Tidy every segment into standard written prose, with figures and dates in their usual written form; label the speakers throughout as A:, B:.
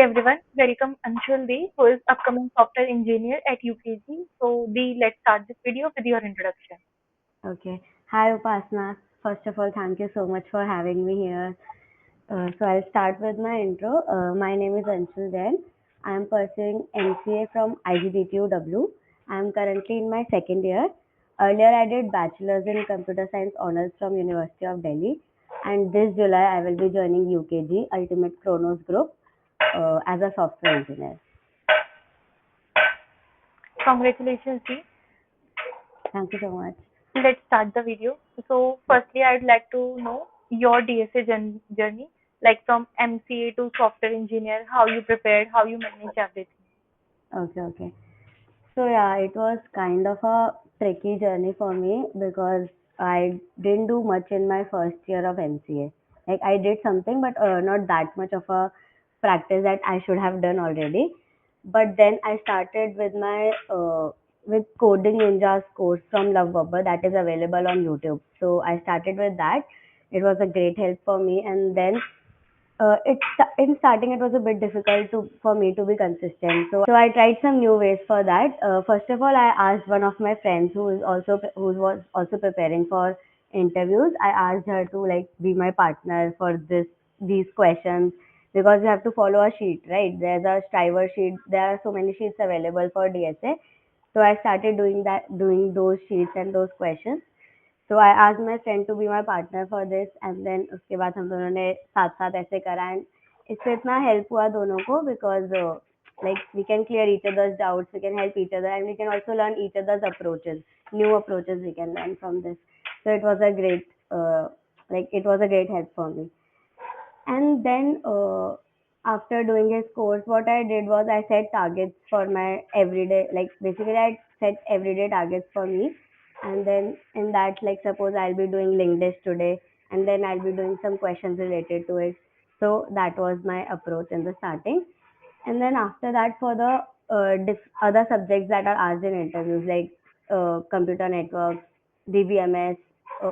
A: everyone, welcome Anshul D, who is upcoming software engineer at UKG. So D, let's start this video with your introduction.
B: Okay. Hi, Upasna. First of all, thank you so much for having me here. So I'll start with my intro. My name is Anshul Jain. I am pursuing MCA from IGDTUW. I am currently in my second year. Earlier, I did bachelor's in computer science honors from University of Delhi, and this July I will be joining UKG Ultimate Chronos Group as a software engineer.
A: Congratulations D.
B: Thank you so much.
A: Let's start the video. So firstly, I'd like to know your DSA journey, like from MCA to software engineer, how you prepared, how you manage everything.
B: Okay. So yeah, it was kind of a tricky journey for me because I didn't do much in my first year of MCA. Like I did something, but not that much of a practice that I should have done already. But then I started with my with Coding Ninjas course from Lovebubba that is available on YouTube. So I started with that. It was a great help for me, and then in starting it was a bit difficult for me to be consistent. So I tried some new ways for that. First of all, I asked one of my friends who was also preparing for interviews. I asked her to like be my partner for these questions because you have to follow a sheet, right? There's a striver sheet. There are so many sheets available for DSA. So I started doing those sheets and those questions. So I asked my friend to be my partner for this, and then उसके बाद हम दोनों ने साथ साथ ऐसे करा, and इससे इतना help हुआ दोनों को because like we can clear each other's doubts, we can help each other, and we can also learn each other's approaches, new approaches we can learn from this. So it was a great it was a great help for me. And then after doing his course, what I did was I set targets for my everyday, like basically I set everyday targets for me. And then in that, like suppose I'll be doing LinkedIn today, and then I'll be doing some questions related to it. So that was my approach in the starting. And then after that, for the other subjects that are asked in interviews, like computer networks, DBMS,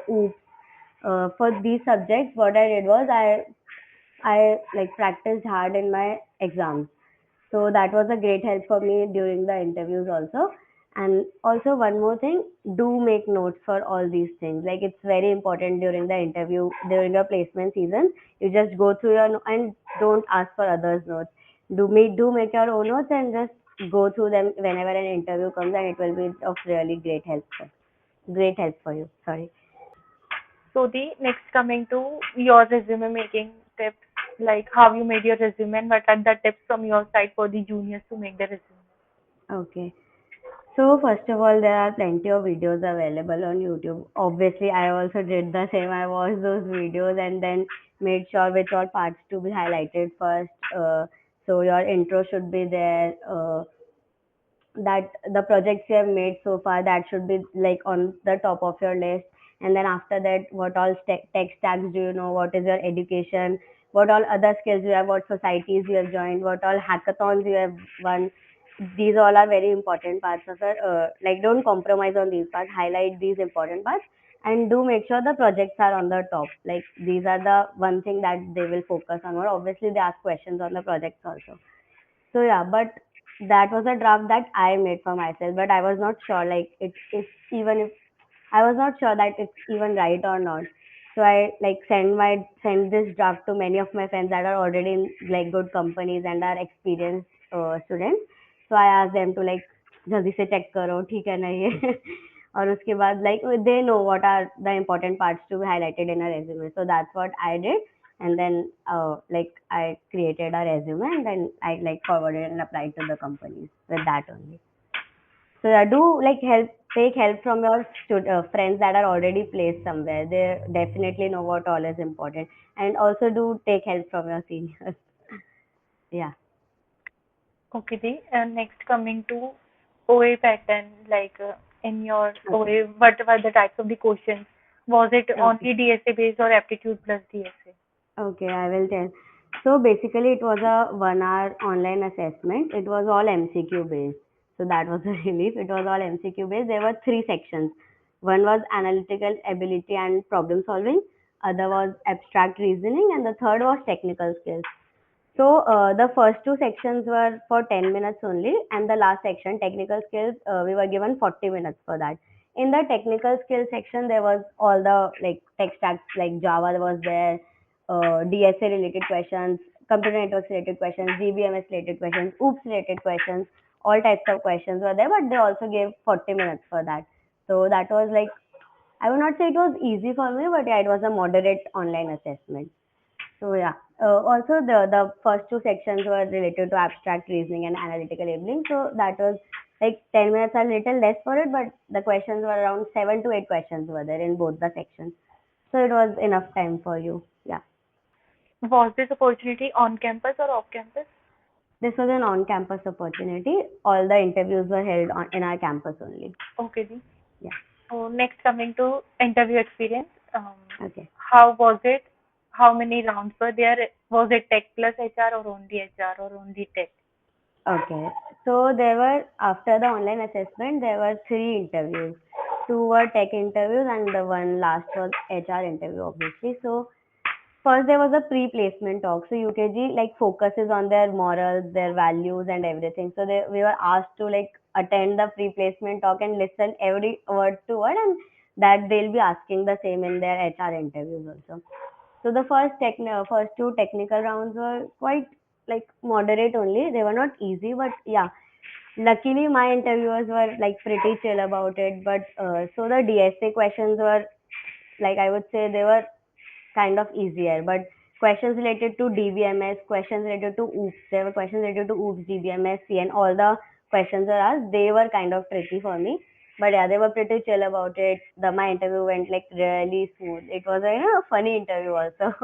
B: OOPS, for these subjects, what I did was I like practiced hard in my exams. So that was a great help for me during the interviews also. And also one more thing, do make notes for all these things. Like it's very important during the interview, during your placement season. You just go through and don't ask for others' notes. Do make your own notes and just go through them whenever an interview comes, and it will be of really great help for you. Sorry.
A: So the next coming to your resume making tips, like how you made your resume and what are the tips from your side for the juniors to make the resume.
B: Okay. So first of all, there are plenty of videos available on YouTube. Obviously, I also did the same. I watched those videos and then made sure which all parts to be highlighted first. So your intro should be there. That the projects you have made so far, that should be like on the top of your list. And then after that, what all tech stacks do you know? What is your education? What all other skills you have? What societies you have joined? What all hackathons you have won? These all are very important parts of it. Like don't compromise on these parts. Highlight these important parts, and do make sure the projects are on the top. Like these are the one thing that they will focus on. Or obviously they ask questions on the projects also. So yeah, but that was a draft that I made for myself, but I was not sure like if I was not sure that it's even right or not. So I like send this draft to many of my friends that are already in like good companies and are experienced students. So I asked them to like जल्दी से check करो ठीक है ना ये और उसके बाद like they know what are the important parts to be highlighted in a resume. So that's what I did, and then like I created a resume and then I like forwarded and applied to the companies with that only. So yeah, do like take help from your friends that are already placed somewhere. They definitely know what all is important, and also do take help from your seniors. Yeah.
A: Okay, Di. And next coming to OA pattern, like in your
B: Okay.
A: OA, what were the types of the questions? Was it
B: Okay.
A: only DSA based or aptitude plus DSA?
B: Okay. I will tell. So basically, it was a 1 hour online assessment. It was all MCQ based. So that was a relief. It was all MCQ based. There were three sections. One was analytical ability and problem solving. Other was abstract reasoning, and the third was technical skills. So the first two sections were for 10 minutes only, and the last section, technical skills, we were given 40 minutes for that. In the technical skills section, there was all the like tech stacks like Java was there, DSA related questions, computer networks related questions, DBMS related questions, OOPS related questions, all types of questions were there, but they also gave 40 minutes for that. So that was like, I would not say it was easy for me, but yeah, it was a moderate online assessment. So yeah. Also, the first two sections were related to abstract reasoning and analytical labeling. So that was like 10 minutes a little less for it, but the questions were around 7 to 8 questions were there in both the sections. So it was enough time for you. Yeah.
A: Was this opportunity on campus or off campus?
B: This was an on-campus opportunity. All the interviews were held in our campus only.
A: Okay, Ji.
B: Yeah.
A: So next coming to interview experience.
B: Okay.
A: How was it? How many rounds were there? Was it tech plus HR or only HR or only tech?
B: Okay. So there were, after the online assessment, there were three interviews. Two were tech interviews and the one last was HR interview, obviously. So first there was a pre-placement talk. So UKG like focuses on their morals, their values and everything. So we were asked to like attend the pre-placement talk and listen every word to word, and that they'll be asking the same in their HR interviews also. So the first two technical rounds were quite like moderate only. They were not easy, but yeah, luckily my interviewers were like pretty chill about it. But so the DSA questions were like, I would say they were kind of easier. But questions related to DBMS, questions related to OOPS, there were questions related to OOPS, DBMS, CN, all the questions were asked. They were kind of tricky for me. But yeah, they were pretty chill about it. My interview went like really smooth. It was a funny interview also.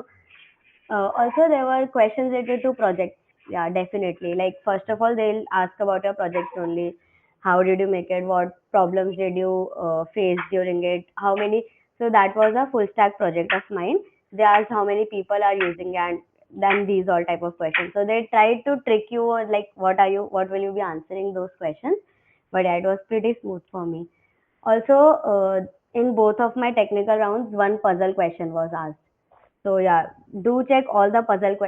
B: Also, there were questions related to projects. Yeah, definitely. Like, first of all, they'll ask about your project only. How did you make it? What problems did you face during it? How many? So that was a full stack project of mine. They asked how many people are using, and then these all type of questions. So they tried to trick you on like what will you be answering those questions. But yeah, it was pretty smooth for me. Also, in both of my technical rounds, one puzzle question was asked. So yeah, do check all the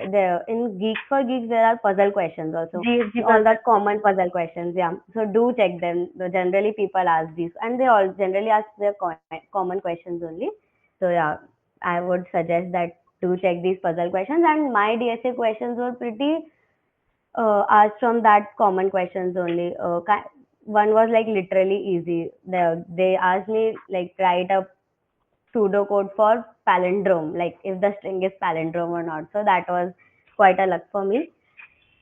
B: there in Geeks for Geeks there are puzzle questions also.
A: GSG
B: All the
A: puzzle.
B: common puzzle questions, yeah. So do check them. Generally people ask these, and they all generally ask their common questions only. So yeah, I would suggest that do check these puzzle questions. And my DSA questions were pretty asked from that common questions only. One was like literally easy. They asked me like write a pseudocode for palindrome, like if the string is palindrome or not. So that was quite a luck for me.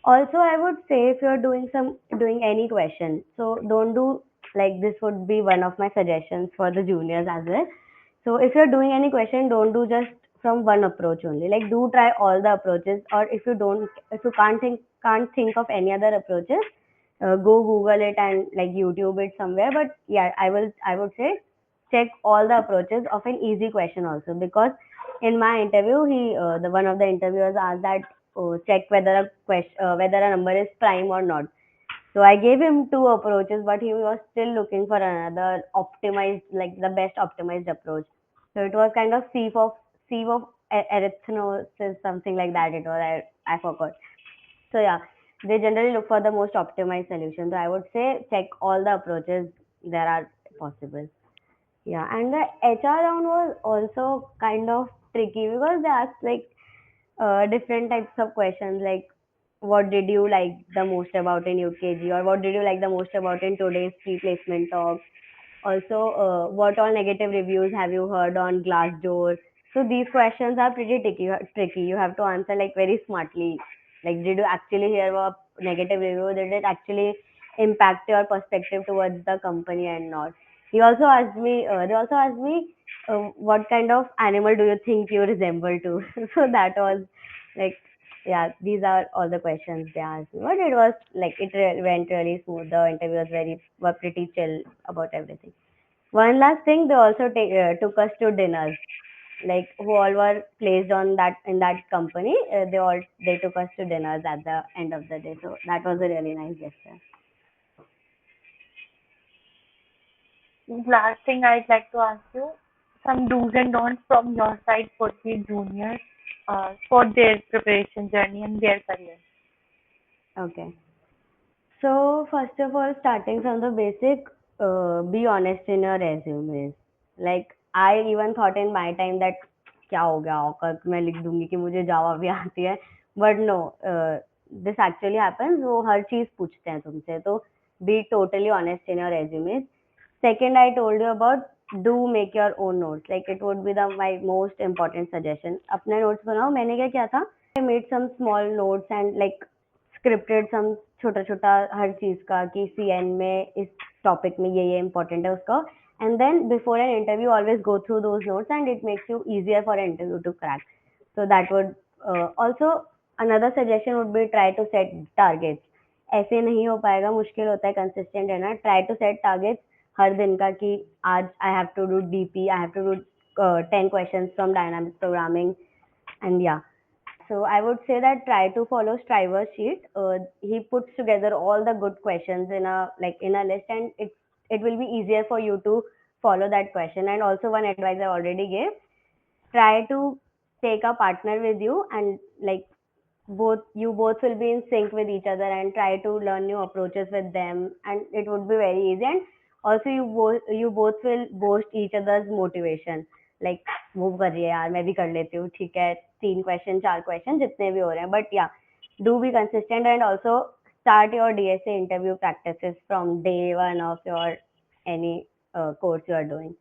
B: Also, I would say if you're doing any question, so don't do like this would be one of my suggestions for the juniors as well. So if you're doing any question, don't do just from one approach only. Like do try all the approaches, or if you can't think of any other approaches, go Google it and like YouTube it somewhere. But yeah, I would say check all the approaches of an easy question also, because in my interview, the one of the interviewers asked that check whether a number is prime or not. So I gave him two approaches, but he was still looking for another optimized, like the best optimized approach. So it was kind of sieve of arithmesis, something like that. It was I forgot. So yeah, they generally look for the most optimized solution. So I would say check all the approaches there are possible. Yeah, and the HR round was also kind of tricky because they asked like different types of questions like what did you like the most about in UKG, or what did you like the most about in today's pre-placement talk. Also, what all negative reviews have you heard on Glassdoor? So these questions are pretty tricky. Tricky. You have to answer like very smartly. Like, did you actually hear a negative review? Did it actually impact your perspective towards the company and not? He also asked me. They also asked me, what kind of animal do you think you resemble to? So that was like, yeah, these are all the questions they asked me. But it was like went really smooth. The interview was were pretty chill about everything. One last thing, they also took us to dinners. Like who all were placed on that in that company, they took us to dinners at the end of the day. So that was a really nice gesture.
A: Last thing I'd like to ask you, some do's and don'ts from your side for the juniors. for their preparation journey and their career.
B: Okay. So first of all, starting from the basic, be honest in your resumes. Like I even thought in my time that क्या हो गया औकात मैं लिख दूंगी कि मुझे जावा भी आती है, but no, this actually happens. वो हर चीज पूछते हैं तुमसे, तो be totally honest in your resumes. Second, I told you about do make your own notes. Like it would be the my most important suggestion. अपने notes बनाओ. मैंने क्या किया था? I made some small notes and like scripted some छोटा छोटा हर चीज का कि CN में इस टॉपिक में ये important है उसका. And then before an interview, always go through those notes and it makes you easier for an interview to crack. So that would also another suggestion would be try to set targets. ऐसे नहीं हो पाएगा, मुश्किल होता है consistent रहना. Try to set targets हर दिन का कि आज I have to do DP, I have to do 10 questions from dynamic programming, and yeah. So I would say that try to follow Striver's sheet. He puts together all the good questions in a list, and it will be easier for you to follow that question. And also one advice I already gave: try to take a partner with you, and like both will be in sync with each other, and try to learn new approaches with them, and it would be very easy. And also you both will boost each other's motivation. Like वो कर रही है यार, मैं भी कर लेती हूँ, ठीक है, 3 क्वेश्चन 4 क्वेश्चन जितने भी हो रहे हैं, but yeah, do be consistent. And also start your DSA interview practices from day one of your any course you are doing.